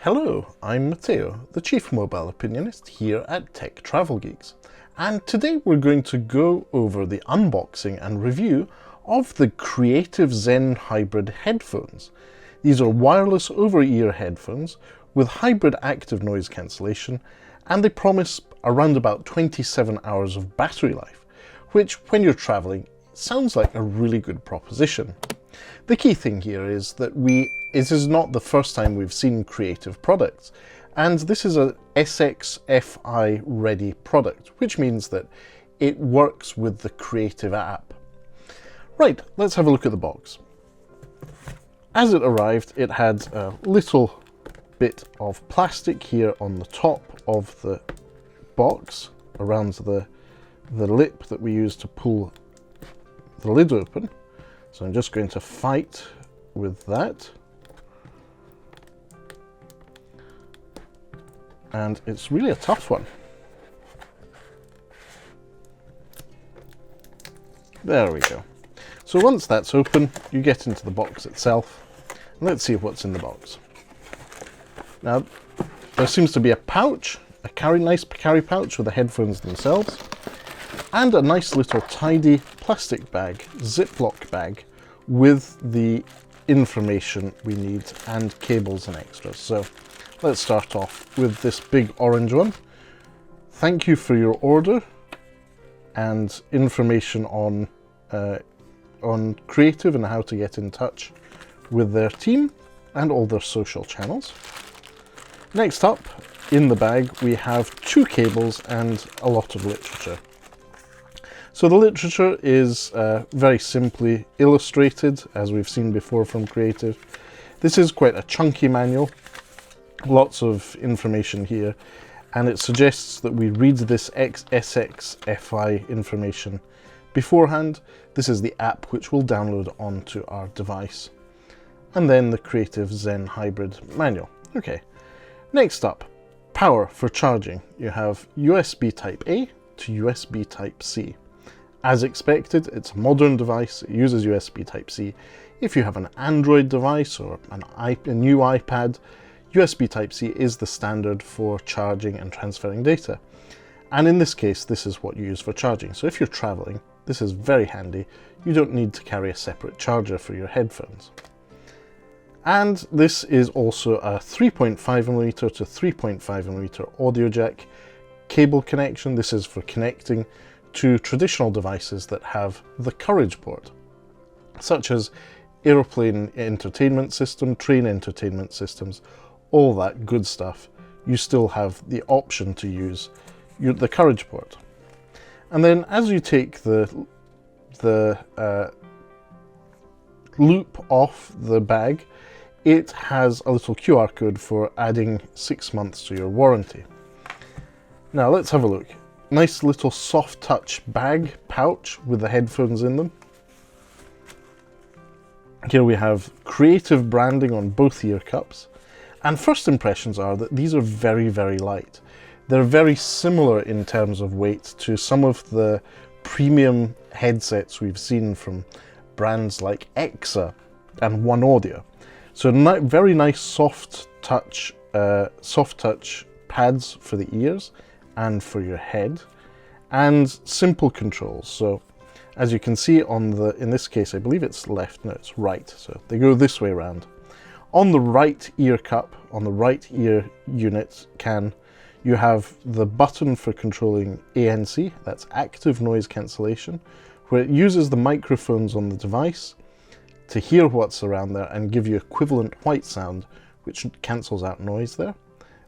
Hello, I'm Matteo, the Chief Mobile Opinionist here at Tech Travel Geeks, and today we're going to go over the unboxing and review of the Creative Zen Hybrid headphones. These are wireless over-ear headphones with hybrid active noise cancellation, and they promise around about 27 hours of battery life, which when you're traveling sounds like a really good proposition. The key thing here is that it is not the first time we've seen Creative products, and this is a SXFI ready product, which means that it works with the Creative app. Right, let's have a look at the box. As it arrived, it had a little bit of plastic here on the top of the box around the lip that we use to pull the lid open. So I'm just going to fight with that. And it's really a tough one. There we go. So once that's open, you get into the box itself. Let's see what's in the box. Now, there seems to be a pouch, a nice carry pouch with the headphones themselves, and a nice little tidy plastic bag, Ziploc bag, with the information we need and cables and extras. So let's start off with this big orange one. Thank you for your order, and information on Creative and how to get in touch with their team and all their social channels. Next up, in the bag, we have 2 cables and a lot of literature. So the literature is very simply illustrated, as we've seen before from Creative. This is quite a chunky manual, lots of information here, and it suggests that we read this SXFI information beforehand. This is the app which we'll download onto our device. And then the Creative Zen Hybrid manual. Okay, next up, power for charging. You have USB Type A to USB Type C. As expected, it's a modern device, it uses USB Type-C. If you have an Android device or a new iPad, USB Type-C is the standard for charging and transferring data. And in this case, this is what you use for charging. So if you're traveling, this is very handy. You don't need to carry a separate charger for your headphones. And this is also a 3.5mm to 3.5mm audio jack cable connection. This is for connecting to traditional devices that have the Courage port, such as airplane entertainment system, train entertainment systems, all that good stuff. You still have the option to use the Courage port. And then as you take the loop off the bag, it has a little QR code for adding 6 months to your warranty. Now let's have a look. Nice little soft touch bag pouch with the headphones in them. Here we have Creative branding on both ear cups, and first impressions are that these are very, very light. They're very similar in terms of weight to some of the premium headsets we've seen from brands like Exa and One Audio. So very nice soft touch pads for the ears and for your head, and simple controls. So as you can see in this case, I believe it's left, no, it's right. So they go this way around. On the right ear cup, on the right ear unit can, you have the button for controlling ANC, that's active noise cancellation, where it uses the microphones on the device to hear what's around there and give you equivalent white sound, which cancels out noise there.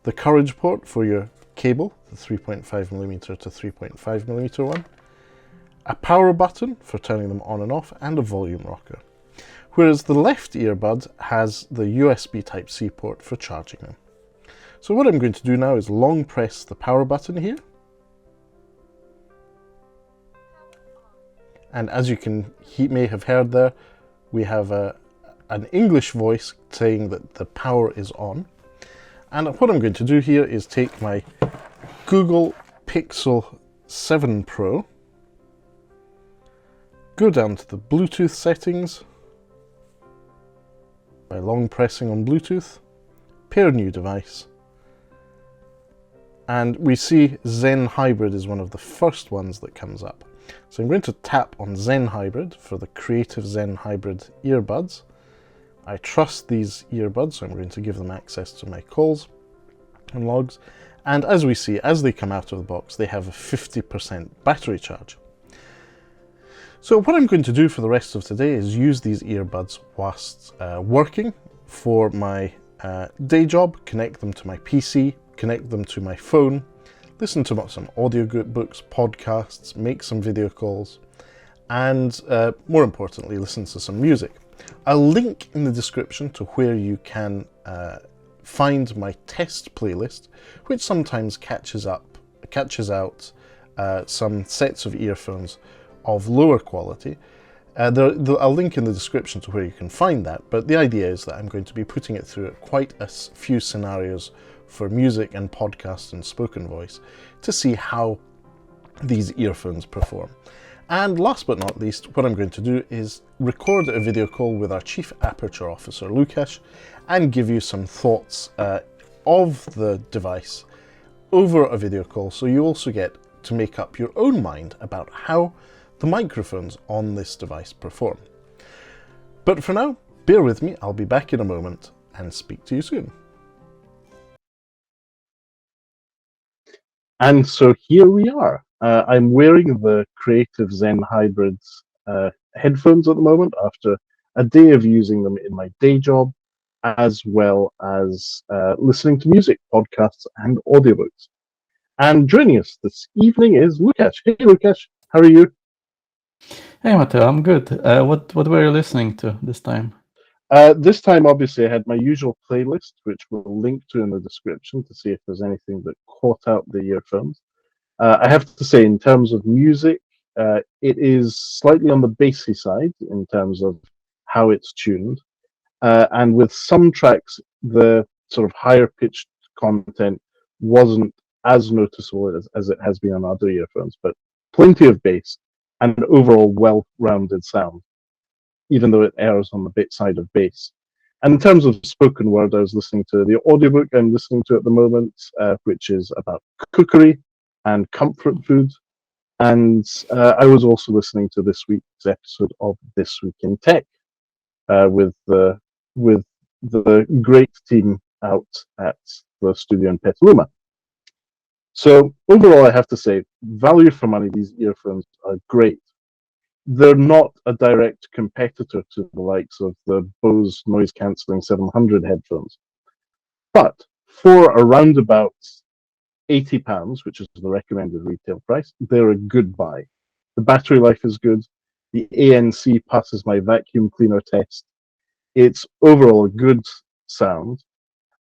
The Courage port for your cable, the 3.5mm to 3.5mm one. A power button for turning them on and off, and a volume rocker. Whereas the left earbud has the USB Type-C port for charging them. So what I'm going to do now is long press the power button here. And as you may have heard there, we have an English voice saying that the power is on. And what I'm going to do here is take my Google Pixel 7 Pro, go down to the Bluetooth settings by long pressing on Bluetooth, pair new device, and we see Zen Hybrid is one of the first ones that comes up. So I'm going to tap on Zen Hybrid for the Creative Zen Hybrid earbuds. I trust these earbuds, so I'm going to give them access to my calls and logs. And as we see, as they come out of the box, they have a 50% battery charge. So what I'm going to do for the rest of today is use these earbuds whilst working for my day job, connect them to my PC, connect them to my phone, listen to some audio books, podcasts, make some video calls, and more importantly, listen to some music. I'll link in the description to where you can find my test playlist, which sometimes catches out some sets of earphones of lower quality. I'll link in the description to where you can find that, but the idea is that I'm going to be putting it through quite a few scenarios for music and podcast and spoken voice to see how these earphones perform. And last but not least, what I'm going to do is record a video call with our Chief Aperture Officer, Lukasz, and give you some thoughts of the device over a video call, so you also get to make up your own mind about how the microphones on this device perform. But for now, bear with me, I'll be back in a moment and speak to you soon. And so here we are. I'm wearing the Creative Zen Hybrid headphones at the moment after a day of using them in my day job, as well as listening to music, podcasts, and audiobooks. And joining us this evening is Lukasz. Hey, Lukasz, how are you? Hey Matteo, I'm good. What were you listening to this time? This time, obviously, I had my usual playlist, which we'll link to in the description to see if there's anything that caught out the earphones. I have to say, in terms of music, it is slightly on the bassy side in terms of how it's tuned. And with some tracks, the sort of higher pitched content wasn't as noticeable as it has been on other earphones, but plenty of bass and an overall well-rounded sound, even though it errs on the bit side of bass. And in terms of spoken word, I was listening to the audiobook I'm listening to at the moment, which is about cookery and comfort food. And I was also listening to this week's episode of This Week in Tech with the great team out at the studio in Petaluma. So overall, I have to say, value for money, these earphones are great. They're not a direct competitor to the likes of the Bose noise cancelling 700 headphones. But for around about £80, which is the recommended retail price, they're a good buy. The battery life is good. The ANC passes my vacuum cleaner test. It's overall a good sound.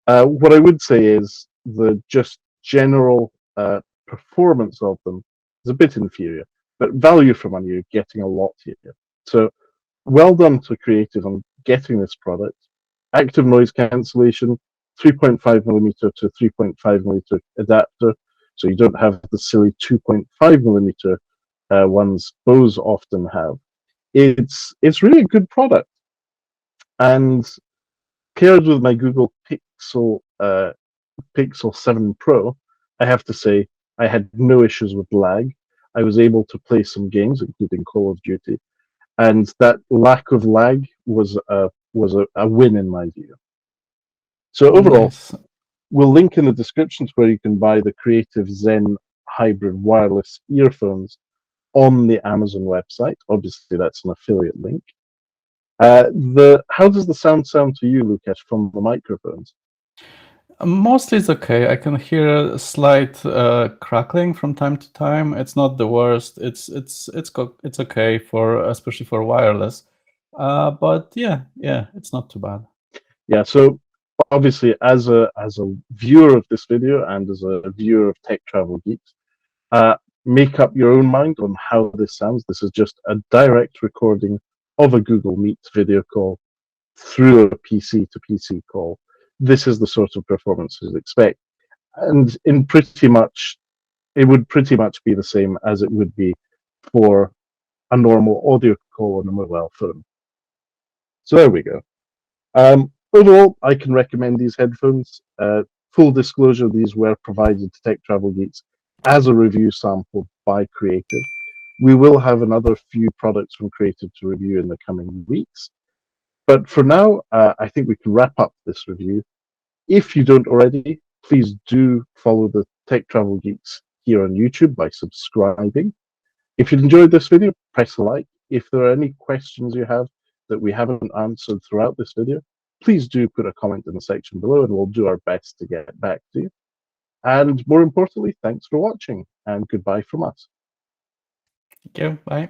What I would say is the just general performance of them is a bit inferior, but value for money, you're getting a lot here. So well done to Creative on getting this product. Active noise cancellation, 3.5 millimeter to 3.5 millimeter adapter, so you don't have the silly 2.5 millimeter ones Bose often have. It's really a good product, and paired with my Google Pixel Pixel 7 Pro, I have to say I had no issues with lag. I was able to play some games, including Call of Duty, and that lack of lag was a win in my view. So overall, Nice. we'll link in the description to where you can buy the Creative Zen hybrid wireless earphones on the Amazon website. Obviously, that's an affiliate link. How does the sound to you, Lukasz, from the microphones? Mostly it's okay. I can hear a slight crackling from time to time. It's not the worst. It's okay for especially for wireless. But yeah, it's not too bad. Yeah, so obviously as a viewer of this video and as a viewer of Tech Travel Geeks, make up your own mind on how this sounds. This is just a direct recording of a Google Meet video call through a PC to PC call. This is the sort of performance you'd expect. And it would pretty much be the same as it would be for a normal audio call on a mobile phone. So there we go. Overall, I can recommend these headphones. Full disclosure, these were provided to Tech Travel Geeks as a review sample by Creative. We will have another few products from Creative to review in the coming weeks. But for now, I think we can wrap up this review. If you don't already, please do follow the Tech Travel Geeks here on YouTube by subscribing. If you enjoyed this video, press a like. If there are any questions you have that we haven't answered throughout this video, please do put a comment in the section below and we'll do our best to get back to you. And more importantly, thanks for watching and goodbye from us. Thank you. Bye.